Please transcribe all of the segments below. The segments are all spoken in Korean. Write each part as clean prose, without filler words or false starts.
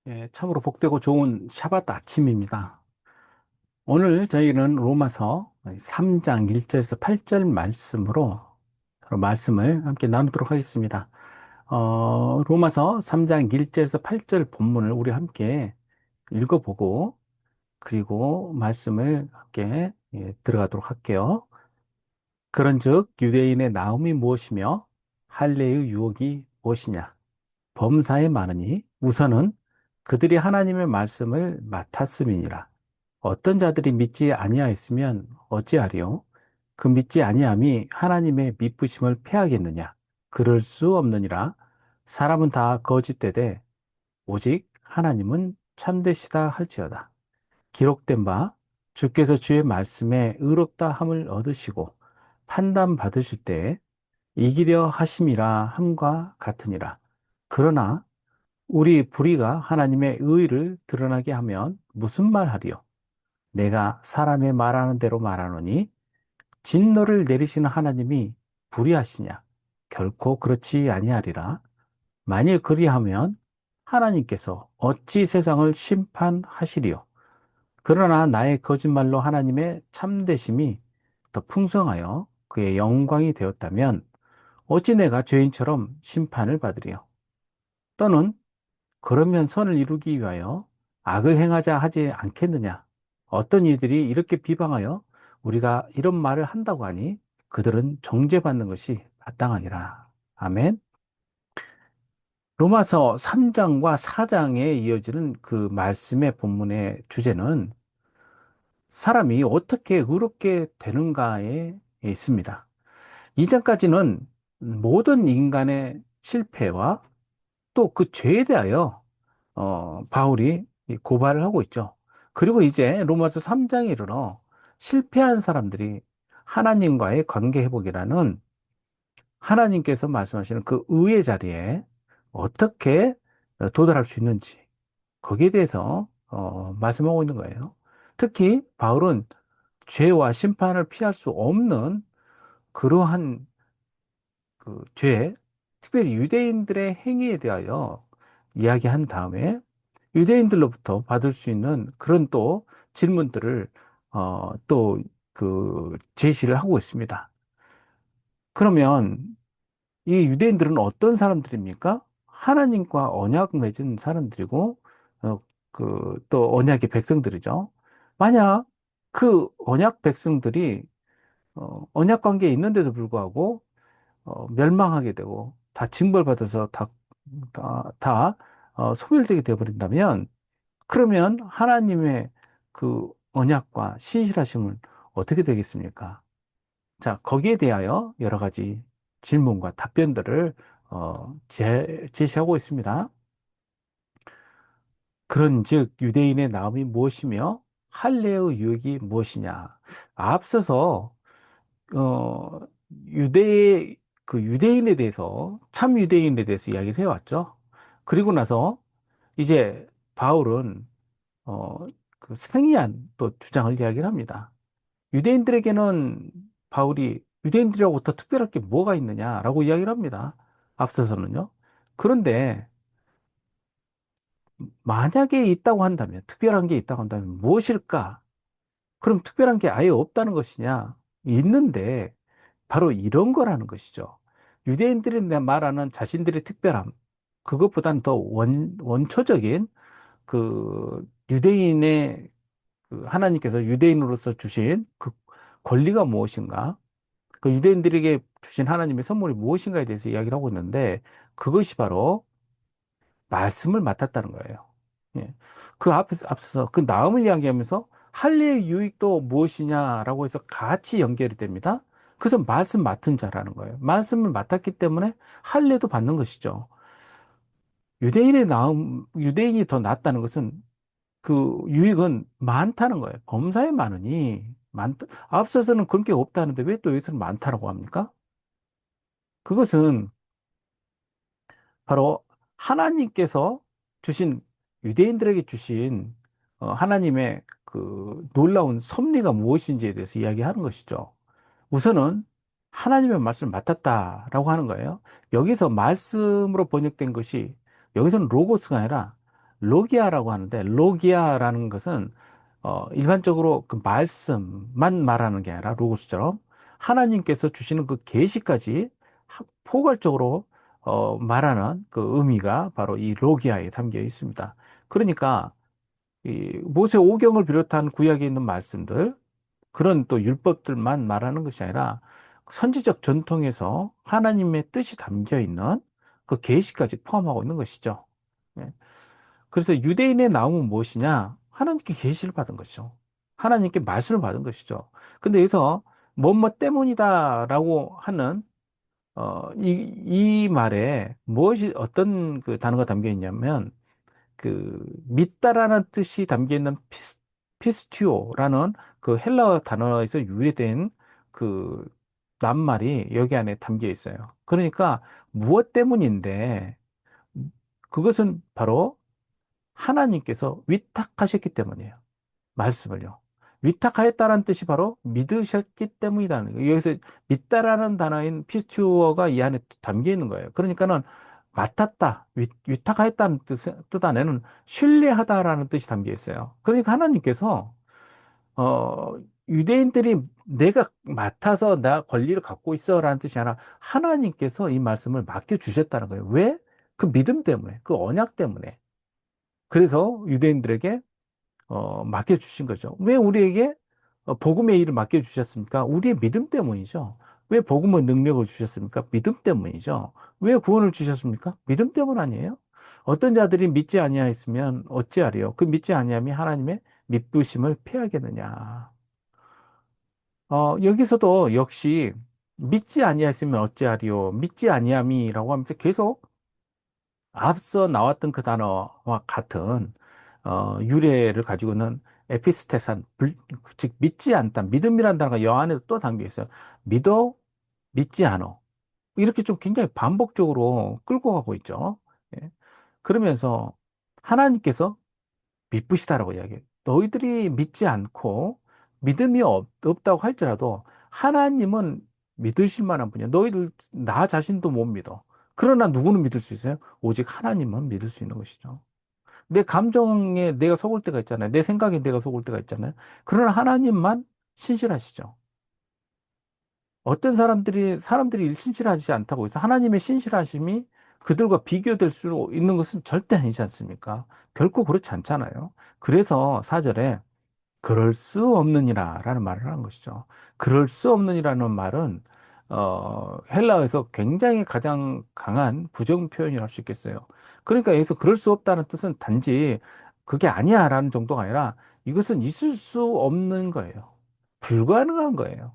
예, 참으로 복되고 좋은 샤bat 아침입니다. 오늘 저희는 로마서 3장 1절에서 8절 말씀으로 서로 말씀을 함께 나누도록 하겠습니다. 로마서 3장 1절에서 8절 본문을 우리 함께 읽어보고 그리고 말씀을 함께 들어가도록 할게요. 그런즉 유대인의 나음이 무엇이며 할례의 유혹이 무엇이냐? 범사에 많으니 우선은 그들이 하나님의 말씀을 맡았음이니라. 어떤 자들이 믿지 아니하였으면 어찌하리요? 그 믿지 아니함이 하나님의 미쁘심을 패하겠느냐? 그럴 수 없느니라. 사람은 다 거짓되되 오직 하나님은 참되시다 할지어다. 기록된 바 주께서 주의 말씀에 의롭다 함을 얻으시고 판단 받으실 때에 이기려 하심이라 함과 같으니라. 그러나 우리 불의가 하나님의 의를 드러나게 하면 무슨 말 하리요? 내가 사람의 말하는 대로 말하노니 진노를 내리시는 하나님이 불의하시냐? 결코 그렇지 아니하리라. 만일 그리하면 하나님께서 어찌 세상을 심판하시리요? 그러나 나의 거짓말로 하나님의 참되심이 더 풍성하여 그의 영광이 되었다면 어찌 내가 죄인처럼 심판을 받으리요? 또는 그러면 선을 이루기 위하여 악을 행하자 하지 않겠느냐? 어떤 이들이 이렇게 비방하여 우리가 이런 말을 한다고 하니 그들은 정죄받는 것이 마땅하니라. 아멘. 로마서 3장과 4장에 이어지는 그 말씀의 본문의 주제는 사람이 어떻게 의롭게 되는가에 있습니다. 2장까지는 모든 인간의 실패와 또 그 죄에 대하여 바울이 이 고발을 하고 있죠. 그리고 이제 로마서 3장에 이르러 실패한 사람들이 하나님과의 관계 회복이라는 하나님께서 말씀하시는 그 의의 자리에 어떻게 도달할 수 있는지 거기에 대해서 말씀하고 있는 거예요. 특히 바울은 죄와 심판을 피할 수 없는 그러한 그 죄, 특별히 유대인들의 행위에 대하여 이야기한 다음에 유대인들로부터 받을 수 있는 그런 또 질문들을 또 그 제시를 하고 있습니다. 그러면 이 유대인들은 어떤 사람들입니까? 하나님과 언약 맺은 사람들이고 그 또 언약의 백성들이죠. 만약 그 언약 백성들이 언약 관계에 있는데도 불구하고 멸망하게 되고 다 징벌받아서 다 소멸되게 되어버린다면 그러면 하나님의 그 언약과 신실하심은 어떻게 되겠습니까? 자, 거기에 대하여 여러 가지 질문과 답변들을 제시하고 있습니다. 그런즉 유대인의 나음이 무엇이며 할례의 유익이 무엇이냐? 앞서서 어, 유대 그 유대인에 대해서 참 유대인에 대해서 이야기를 해왔죠. 그리고 나서 이제 바울은 어, 그 상이한 또 주장을 이야기를 합니다. 유대인들에게는 바울이 유대인들이라고 더 특별할 게 뭐가 있느냐라고 이야기를 합니다. 앞서서는요. 그런데 만약에 있다고 한다면, 특별한 게 있다고 한다면 무엇일까? 그럼 특별한 게 아예 없다는 것이냐? 있는데 바로 이런 거라는 것이죠. 유대인들이 말하는 자신들의 특별함, 그것보다는 더 원초적인 그 유대인의 그 하나님께서 유대인으로서 주신 그 권리가 무엇인가? 그 유대인들에게 주신 하나님의 선물이 무엇인가에 대해서 이야기를 하고 있는데 그것이 바로 말씀을 맡았다는 거예요. 예. 그 앞서서 그 나음을 이야기하면서 할례의 유익도 무엇이냐라고 해서 같이 연결이 됩니다. 그래서 말씀 맡은 자라는 거예요. 말씀을 맡았기 때문에 할례도 받는 것이죠. 유대인이 더 낫다는 것은 그 유익은 많다는 거예요. 범사에 많으니 앞서서는 그런 게 없다는데 왜 또 여기서는 많다라고 합니까? 그것은 바로 하나님께서 주신 유대인들에게 주신 하나님의 그 놀라운 섭리가 무엇인지에 대해서 이야기하는 것이죠. 우선은 하나님의 말씀을 맡았다라고 하는 거예요. 여기서 말씀으로 번역된 것이 여기서는 로고스가 아니라 로기아라고 하는데, 로기아라는 것은 일반적으로 그 말씀만 말하는 게 아니라 로고스처럼 하나님께서 주시는 그 계시까지 포괄적으로 말하는 그 의미가 바로 이 로기아에 담겨 있습니다. 그러니까 이 모세 오경을 비롯한 구약에 있는 말씀들, 그런 또 율법들만 말하는 것이 아니라 선지적 전통에서 하나님의 뜻이 담겨 있는 그 계시까지 포함하고 있는 것이죠. 예. 그래서 유대인의 나옴은 무엇이냐? 하나님께 계시를 받은 것이죠. 하나님께 말씀을 받은 것이죠. 근데 여기서 뭐뭐 때문이다라고 하는 이 말에 무엇이 어떤 그 단어가 담겨 있냐면 그 믿다라는 뜻이 담겨 있는 피스티오라는 그 헬라어 단어에서 유래된 그 낱말이 여기 안에 담겨 있어요. 그러니까 무엇 때문인데 그것은 바로 하나님께서 위탁하셨기 때문이에요. 말씀을요. 위탁하였다는 뜻이 바로 믿으셨기 때문이라는 거예요. 여기서 믿다라는 단어인 피스튜어가 이 안에 담겨 있는 거예요. 그러니까는 맡았다, 위탁하였다는 뜻 안에는 신뢰하다라는 뜻이 담겨 있어요. 그러니까 하나님께서 어, 유대인들이 내가 맡아서 나 권리를 갖고 있어라는 뜻이 아니라 하나님께서 이 말씀을 맡겨주셨다는 거예요. 왜? 그 믿음 때문에, 그 언약 때문에. 그래서 유대인들에게 맡겨주신 거죠. 왜 우리에게 복음의 일을 맡겨주셨습니까? 우리의 믿음 때문이죠. 왜 복음의 능력을 주셨습니까? 믿음 때문이죠. 왜 구원을 주셨습니까? 믿음 때문 아니에요? 어떤 자들이 믿지 아니하였으면 어찌하리요? 그 믿지 아니함이 하나님의 믿부심을 피하겠느냐. 여기서도 역시 믿지 아니하였으면 어찌하리요? 믿지 아니함이라고 하면서 계속 앞서 나왔던 그 단어와 같은 유래를 가지고는 에피스테산, 즉 믿지 않다, 믿음이라는 단어가 여 안에 또 담겨 있어요. 믿어, 믿지 않어. 이렇게 좀 굉장히 반복적으로 끌고 가고 있죠. 예. 그러면서 하나님께서 미쁘시다라고 이야기해요. 너희들이 믿지 않고 믿음이 없다고 할지라도 하나님은 믿으실 만한 분이야. 너희들 나 자신도 못 믿어. 그러나 누구는 믿을 수 있어요? 오직 하나님만 믿을 수 있는 것이죠. 내 감정에 내가 속을 때가 있잖아요. 내 생각에 내가 속을 때가 있잖아요. 그러나 하나님만 신실하시죠. 어떤 사람들이 신실하지 않다고 해서 하나님의 신실하심이 그들과 비교될 수 있는 것은 절대 아니지 않습니까? 결코 그렇지 않잖아요. 그래서 사절에 그럴 수 없느니라 라는 말을 하는 것이죠. 그럴 수 없느니라는 말은, 헬라어에서 굉장히 가장 강한 부정 표현이라고 할 수 있겠어요. 그러니까 여기서 그럴 수 없다는 뜻은 단지 그게 아니야 라는 정도가 아니라 이것은 있을 수 없는 거예요. 불가능한 거예요.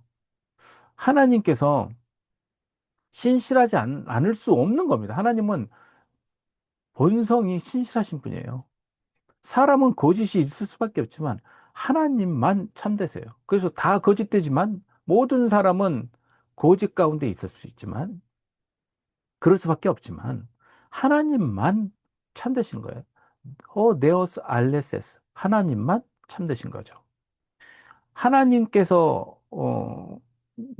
하나님께서 신실하지 않을 수 없는 겁니다. 하나님은 본성이 신실하신 분이에요. 사람은 거짓이 있을 수밖에 없지만 하나님만 참되세요. 그래서 다 거짓되지만 모든 사람은 거짓 가운데 있을 수 있지만 그럴 수밖에 없지만 하나님만 참되신 거예요. 데오스 알레세스. 하나님만 참되신 거죠. 하나님께서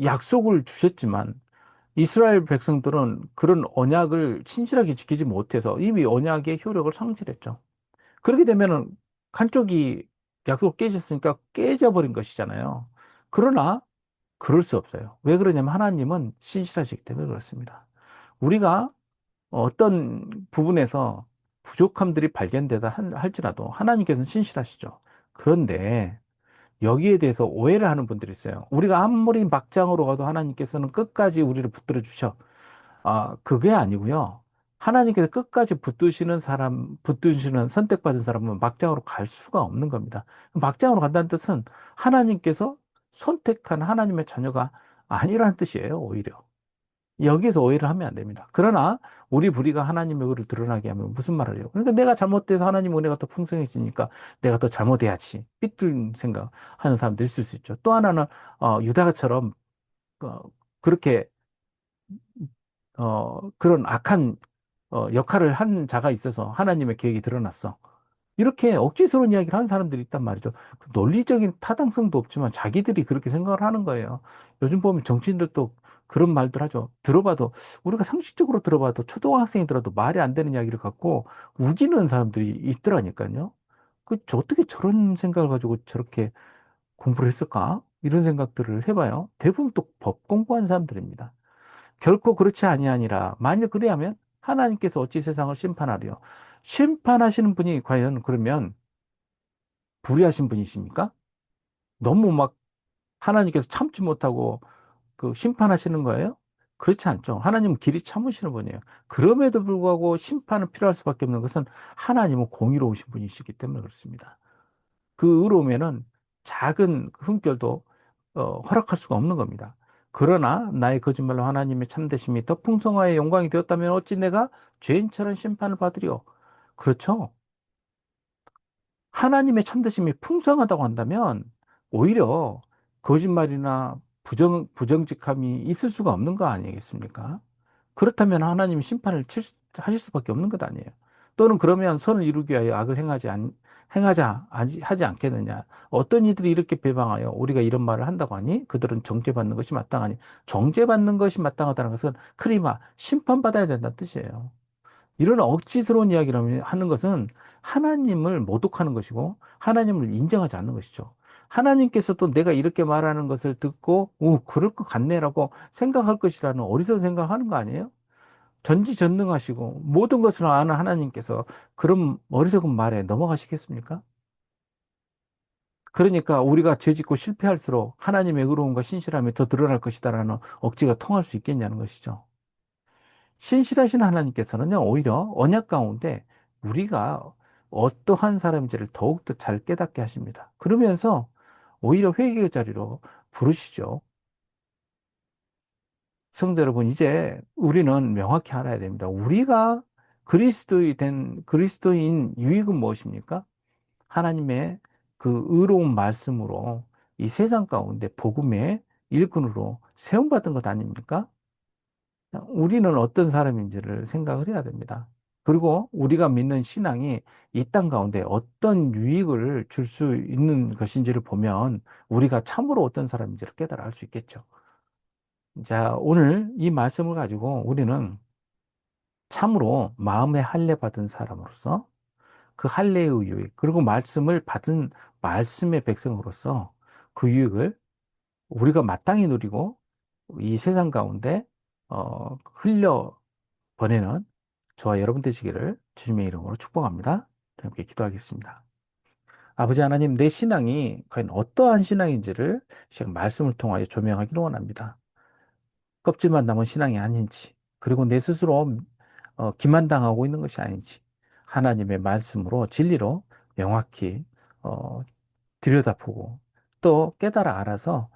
약속을 주셨지만 이스라엘 백성들은 그런 언약을 신실하게 지키지 못해서 이미 언약의 효력을 상실했죠. 그렇게 되면은 한쪽이 약속을 깨졌으니까 깨져버린 것이잖아요. 그러나 그럴 수 없어요. 왜 그러냐면 하나님은 신실하시기 때문에 그렇습니다. 우리가 어떤 부분에서 부족함들이 발견되다 할지라도 하나님께서는 신실하시죠. 그런데 여기에 대해서 오해를 하는 분들이 있어요. 우리가 아무리 막장으로 가도 하나님께서는 끝까지 우리를 붙들어 주셔. 그게 아니고요. 하나님께서 끝까지 붙드시는 선택받은 사람은 막장으로 갈 수가 없는 겁니다. 막장으로 간다는 뜻은 하나님께서 선택한 하나님의 자녀가 아니라는 뜻이에요, 오히려. 여기서 오해를 하면 안 됩니다. 그러나 우리 불의가 하나님의 의를 드러나게 하면 무슨 말을 해요? 그러니까 내가 잘못돼서 하나님 은혜가 더 풍성해지니까 내가 더 잘못해야지. 삐뚤 생각하는 사람도 있을 수 있죠. 또 하나는 유다처럼 어, 그렇게 그런 악한 역할을 한 자가 있어서 하나님의 계획이 드러났어. 이렇게 억지스러운 이야기를 하는 사람들이 있단 말이죠. 그 논리적인 타당성도 없지만 자기들이 그렇게 생각을 하는 거예요. 요즘 보면 정치인들도 그런 말들 하죠. 들어봐도, 우리가 상식적으로 들어봐도 초등학생이더라도 말이 안 되는 이야기를 갖고 우기는 사람들이 있더라니까요. 저 어떻게 저런 생각을 가지고 저렇게 공부를 했을까? 이런 생각들을 해봐요. 대부분 또 법 공부한 사람들입니다. 결코 그렇지 아니하니라. 만약 그래야면 하나님께서 어찌 세상을 심판하리요? 심판하시는 분이 과연 그러면 불의하신 분이십니까? 너무 막 하나님께서 참지 못하고 그 심판하시는 거예요? 그렇지 않죠. 하나님은 길이 참으시는 분이에요. 그럼에도 불구하고 심판은 필요할 수밖에 없는 것은 하나님은 공의로우신 분이시기 때문에 그렇습니다. 그 의로움에는 작은 흠결도 허락할 수가 없는 겁니다. 그러나 나의 거짓말로 하나님의 참되심이 더 풍성하여 영광이 되었다면 어찌 내가 죄인처럼 심판을 받으리요? 그렇죠. 하나님의 참되심이 풍성하다고 한다면 오히려 거짓말이나 부정직함이 있을 수가 없는 거 아니겠습니까? 그렇다면 하나님이 하실 수밖에 없는 것 아니에요. 또는 그러면 선을 이루기 위하여 악을 하지 않겠느냐. 어떤 이들이 이렇게 배방하여 우리가 이런 말을 한다고 하니 그들은 정죄받는 것이 마땅하니 정죄받는 것이 마땅하다는 것은 크리마 심판받아야 된다는 뜻이에요. 이런 억지스러운 이야기를 하는 것은 하나님을 모독하는 것이고 하나님을 인정하지 않는 것이죠. 하나님께서도 내가 이렇게 말하는 것을 듣고 그럴 것 같네라고 생각할 것이라는 어리석은 생각하는 거 아니에요? 전지전능하시고 모든 것을 아는 하나님께서 그런 어리석은 말에 넘어가시겠습니까? 그러니까 우리가 죄짓고 실패할수록 하나님의 의로움과 신실함이 더 드러날 것이다라는 억지가 통할 수 있겠냐는 것이죠. 신실하신 하나님께서는요, 오히려 언약 가운데 우리가 어떠한 사람인지를 더욱더 잘 깨닫게 하십니다. 그러면서 오히려 회개의 자리로 부르시죠. 성도 여러분, 이제 우리는 명확히 알아야 됩니다. 우리가 그리스도인 유익은 무엇입니까? 하나님의 그 의로운 말씀으로 이 세상 가운데 복음의 일꾼으로 세움받은 것 아닙니까? 우리는 어떤 사람인지를 생각을 해야 됩니다. 그리고 우리가 믿는 신앙이 이 땅 가운데 어떤 유익을 줄 수 있는 것인지를 보면 우리가 참으로 어떤 사람인지를 깨달아 알 수 있겠죠. 자, 오늘 이 말씀을 가지고 우리는 참으로 마음의 할례 받은 사람으로서 그 할례의 유익, 그리고 말씀을 받은 말씀의 백성으로서 그 유익을 우리가 마땅히 누리고 이 세상 가운데 흘려 보내는 저와 여러분 되시기를 주님의 이름으로 축복합니다. 함께 기도하겠습니다. 아버지 하나님, 내 신앙이 과연 어떠한 신앙인지를 지금 말씀을 통하여 조명하기를 원합니다. 껍질만 남은 신앙이 아닌지, 그리고 내 스스로 기만당하고 있는 것이 아닌지, 하나님의 말씀으로 진리로 명확히 어, 들여다보고 또 깨달아 알아서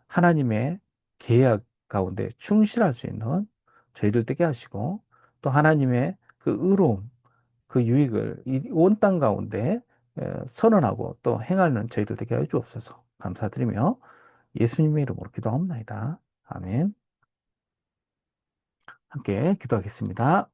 하나님의 계약 가운데 충실할 수 있는 저희들 되게 하시고 또 하나님의 그 의로움, 그 유익을 이 온 땅 가운데 선언하고 또 행하는 저희들 되게 하여 주옵소서. 감사드리며 예수님의 이름으로 기도합니다. 아멘. 함께 기도하겠습니다.